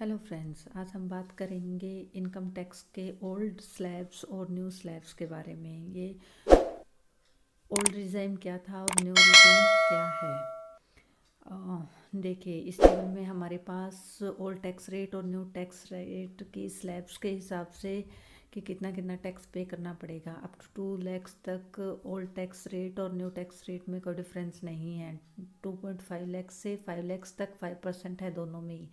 Hello friends, आज हम बात करेंगे इनकम टैक्स के ओल्ड स्लैब्स और न्यू स्लैब्स के बारे में। ये ओल्ड रिज़ाइम क्या था और न्यू रिज़ाइम क्या है। देखिए, इस टेबल में हमारे पास ओल्ड टैक्स रेट और न्यू टैक्स रेट की स्लैब्स के हिसाब से कि कितना कितना टैक्स पे करना पड़ेगा। अप टू 2 लैक्स तक ओल्ड टैक्स रेट और न्यू टैक्स रेट में कोई डिफरेंस नहीं है। 2.5 लैक्स से 5 लैक्स तक 5% है दोनों में ही।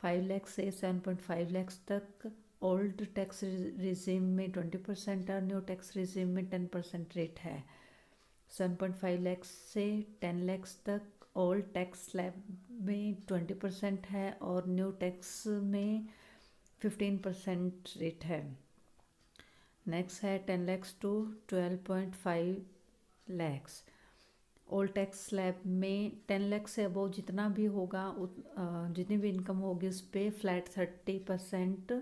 5 लैक्स से 7.5 लैक्स तक ओल्ड टैक्स रिजीम में 20% और न्यू टैक्स रिजीम में 10% रेट है। 7.5 लैक्स से 10 लैक्स तक ओल्ड टैक्स स्लैब में 20% है और न्यू टैक्स में 15% रेट है। नेक्स्ट है 10 lakhs to 12.5 lakhs. Old tax slab में 10 लाख से अबव जितना भी होगा जितनी भी इनकम होगी उस पर फ्लैट 30%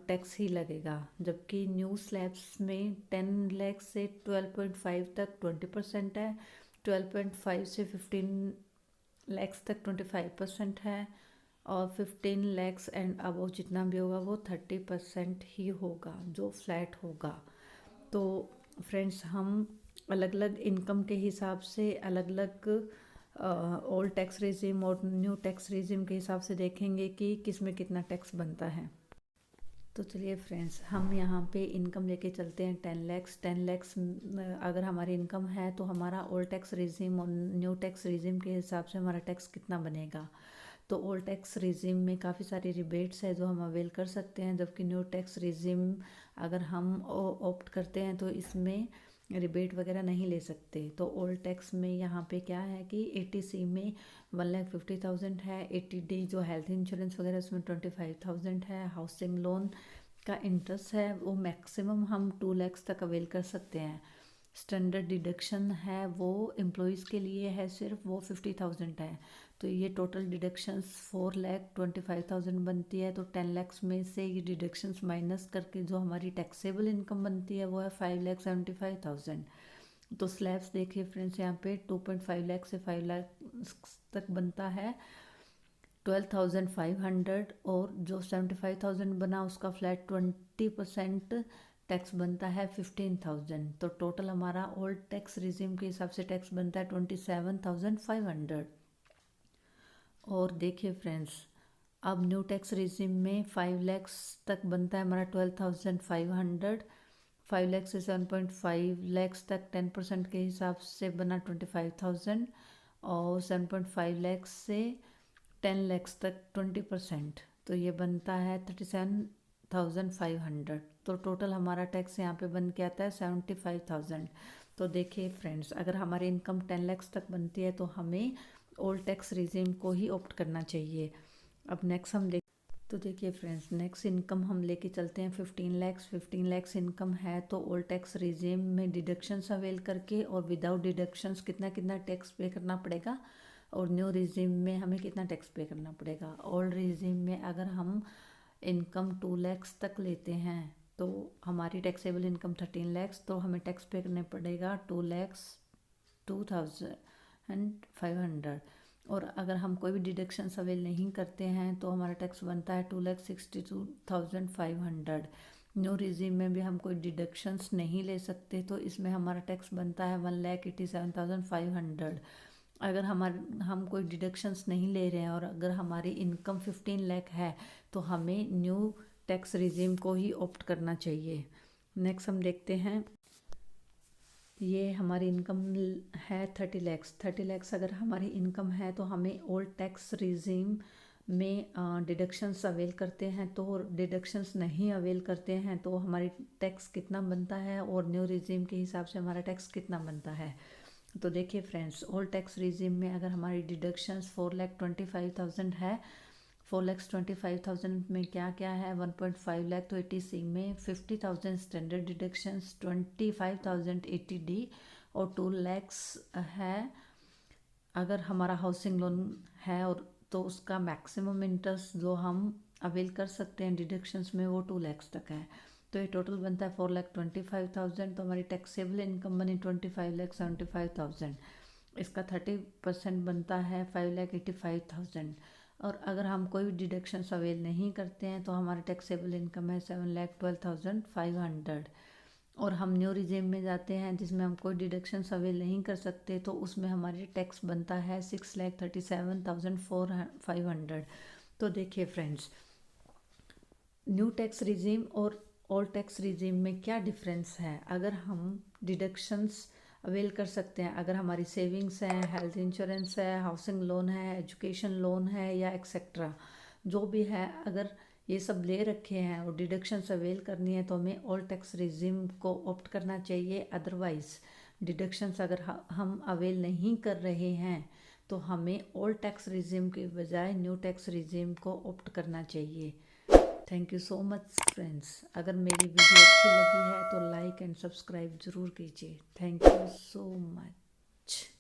टैक्स ही लगेगा। जबकि न्यू स्लैब्स में 10 लाख से 12.5 तक 20% है, 12.5 से 15 लैक्स तक 25% है और 15 लैक्स एंड अबव जितना भी होगा वो 30% ही होगा जो फ्लैट होगा। तो फ्रेंड्स, हम अलग अलग इनकम के हिसाब से अलग अलग ओल्ड टैक्स रेजिम और न्यू टैक्स रेजिम के हिसाब से देखेंगे कि किस में कितना टैक्स बनता है। तो चलिए फ्रेंड्स, हम यहाँ पे इनकम लेके चलते हैं 10 लैक्स अगर हमारी इनकम है तो हमारा ओल्ड टैक्स रेजिम और न्यू टैक्स रेजिम के हिसाब से हमारा टैक्स कितना बनेगा। तो ओल्ड टैक्स रेजिम में काफ़ी सारी रिबेट्स है जो हम अवेल कर सकते हैं, जबकि न्यू टैक्स रेजिम अगर हम ऑप्ट करते हैं तो इसमें रिबेट वगैरह नहीं ले सकते। तो ओल्ड टैक्स में यहाँ पे क्या है कि 80C में 1,50,000 है, 80D जो हेल्थ इंश्योरेंस वगैरह उसमें 25,000 है, हाउसिंग लोन का इंटरेस्ट है वो मैक्सिमम हम 2 लैक्स तक अवेल कर सकते हैं। स्टैंडर्ड डिडक्शन है वो एम्प्लॉयज़ के लिए है, सिर्फ वो 50,000 है। तो ये टोटल डिडक्शंस 4,25,000 बनती है। तो 10 लैक्स में से ये डिडक्शंस माइनस करके जो हमारी टैक्सेबल इनकम बनती है वो है 5,75,000। तो स्लैब्स देखिए फ्रेंड्स, यहाँ पे 2.5 लाख से 5 लाख तक बनता है 12,500 और जो 75,000 बना उसका फ्लैट 20% टैक्स बनता है 15,000। तो टोटल हमारा ओल्ड टैक्स रिजिम के हिसाब से टैक्स बनता है 27,500। और देखिए फ्रेंड्स, अब न्यू टैक्स रिजिम में 5 लैक्स तक बनता है हमारा 12,500। 5 लैक्स से 7.5 लैक्स तक 10% के हिसाब से बना 25,000 और 7.5 लैक्स से 10 लैक्स तक 20%, तो ये बनता है 37,500। तो टोटल हमारा टैक्स यहाँ पे बन के आता है 75,000। तो देखिए फ्रेंड्स, अगर हमारी इनकम 10 लैक्स तक बनती है तो हमें ओल्ड टैक्स रिजीम को ही ऑप्ट करना चाहिए। अब नेक्स्ट हम तो देखिए फ्रेंड्स, नेक्स्ट इनकम हम लेके चलते हैं 15 लैक्स इनकम है तो ओल्ड टैक्स रिजीम में डिडक्शंस अवेल करके और विदाउट डिडक्शंस कितना कितना टैक्स पे करना पड़ेगा और न्यू रिजीम में हमें कितना टैक्स पे करना पड़ेगा। ओल्ड रिजीम में अगर हम इनकम 2 लैक्स तक लेते हैं तो हमारी टैक्सेबल इनकम 13 लैक्स, तो हमें टैक्स पे करने पड़ेगा 2,02,500। और अगर हम कोई भी डिडक्शन अवेल नहीं करते हैं तो हमारा टैक्स बनता है 2,62,500। न्यू रिजीम में भी हम कोई डिडक्शंस नहीं ले सकते तो इसमें हमारा टैक्स बनता है 1,87,500। अगर हम कोई डिडक्शंस नहीं ले रहे हैं और अगर हमारी इनकम 15 लाख है तो हमें न्यू टैक्स रिजीम को ही ऑप्ट करना चाहिए। नेक्स्ट हम देखते हैं, ये हमारी इनकम है 30 लैक्स अगर हमारी इनकम है तो हमें ओल्ड टैक्स रिजीम में डिडक्शंस अवेल करते हैं तो डिडक्शंस नहीं अवेल करते हैं तो हमारी टैक्स कितना बनता है और न्यू रिजीम के हिसाब से हमारा टैक्स कितना बनता है। तो देखिए फ्रेंड्स, ओल्ड टैक्स रिजीम में अगर हमारी डिडक्शंस 4,25,000 है, 4,25,000 में क्या क्या है 1.5 लाख तो 80C में 50,000 स्टैंडर्ड डिडक्शंस, 25,000 80D और 2 लैक्स है अगर हमारा हाउसिंग लोन है और तो उसका मैक्सिमम इंटरेस्ट जो हम अवेल कर सकते हैं डिडक्शंस में वो 2 लैक्स तक है। तो ये टोटल बनता है 4,25,000। तो हमारी टैक्सेबल इनकम बनी 25,75,000। इसका 30% बनता है 5,85,000। और अगर हम कोई भी डिडक्शंस अवेल नहीं करते हैं तो हमारी टैक्सेबल इनकम है 7,12,500। और हम न्यू रिजीम में जाते हैं जिसमें हम कोई डिडक्शंस अवेल नहीं कर सकते तो उसमें हमारी टैक्स बनता है 6,37,500। तो देखिए फ्रेंड्स, न्यू टैक्स रिजीम और ओल्ड टैक्स रिजीम में क्या डिफरेंस है। अगर हम डिडक्शंस अवेल कर सकते हैं, अगर हमारी सेविंग्स हैं, हेल्थ इंश्योरेंस है, हाउसिंग लोन है, एजुकेशन लोन है या एक्सेट्रा जो भी है, अगर ये सब ले रखे हैं और डिडक्शंस अवेल करनी है तो हमें ओल्ड टैक्स रिजीम को ऑप्ट करना चाहिए। अदरवाइज़ डिडक्शंस अगर हम अवेल नहीं कर रहे हैं तो हमें ओल्ड टैक्स रिजीम के बजाय न्यू टैक्स रिजीम को ऑप्ट करना चाहिए। Thank you so much friends. अगर मेरी वीडियो अच्छी लगी है तो लाइक एंड सब्सक्राइब ज़रूर कीजिए। Thank you so much.